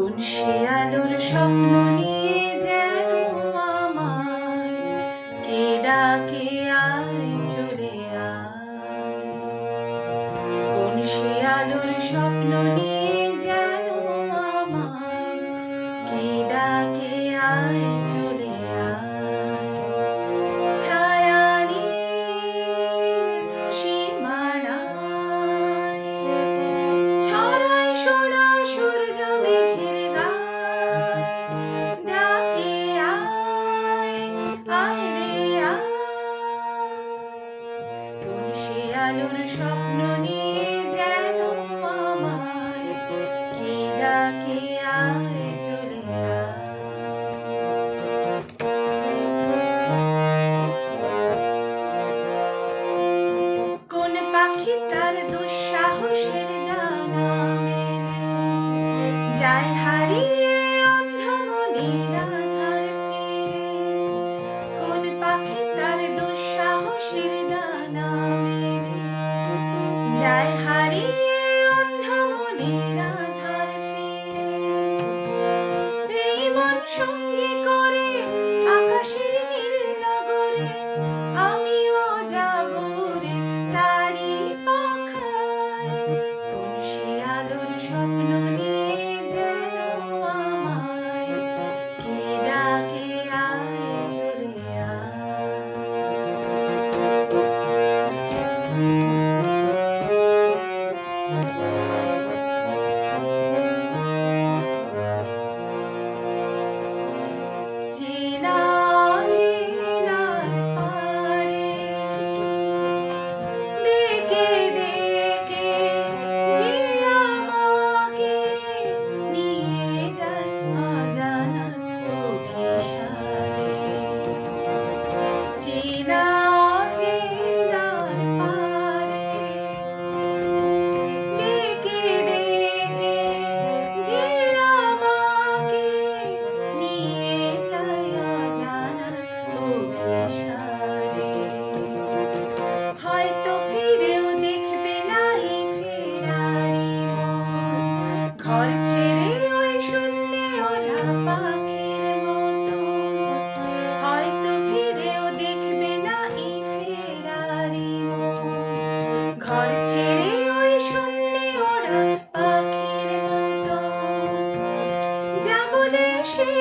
কোন সে আলোর স্বপ্ন নিয়ে যেন আমায় কে ডাকে আয় চলে আয়। কোন সে আলোর স্বপ্ন নিয়ে যেন আমায় কে ডাকে আয় চলে আয়। ছায়ানি সীমানায় ছড়ায় সোনা সূর্য মেঘের গায়। ডাকে আয় আয় রে আয়। কোন সে আলোর স্বপ্ন নিয়ে যেন আমায় কে ডাকে আয় চলে আয়। কোন পাখি তার দুঃসাহসের ডানা মেলে যায় হারিয়ে অন্ধ মনের আধার ফিরে। কোন পাখি তার দুঃসাহসের ডানা মেলে যায় হারিয়ে অন্ধ মনের আধার ফিরে। এই মন সঙ্গী করে আকাশের নীল নগরে আমিও যাব রে তারি পাখায়। কোন সে আলোর স্বপ্ন নিয়ে যেন আমায় কে ডাকে আয় চলে আয়। চেনা চেনার পারে ডেকে ডেকে যে আমাকে নিয়ে যায় অজানার অভিসারে। চেনা চেনার পারে ডেকে ডেকে যে আমাকে নিয়ে যায় অজানার অভিসারে। হয়তো ফিরেও দেখবে না এই ফেরারি মন, ঘর ছেড়ে ওই শূন্যে ওরা পাখির মতো। হয়তো ফিরেও দেখবে না এই ফেরারি মন, ঘর ছেড়ে ওই শূন্যে ওরা পাখির মতো। যাব দেশে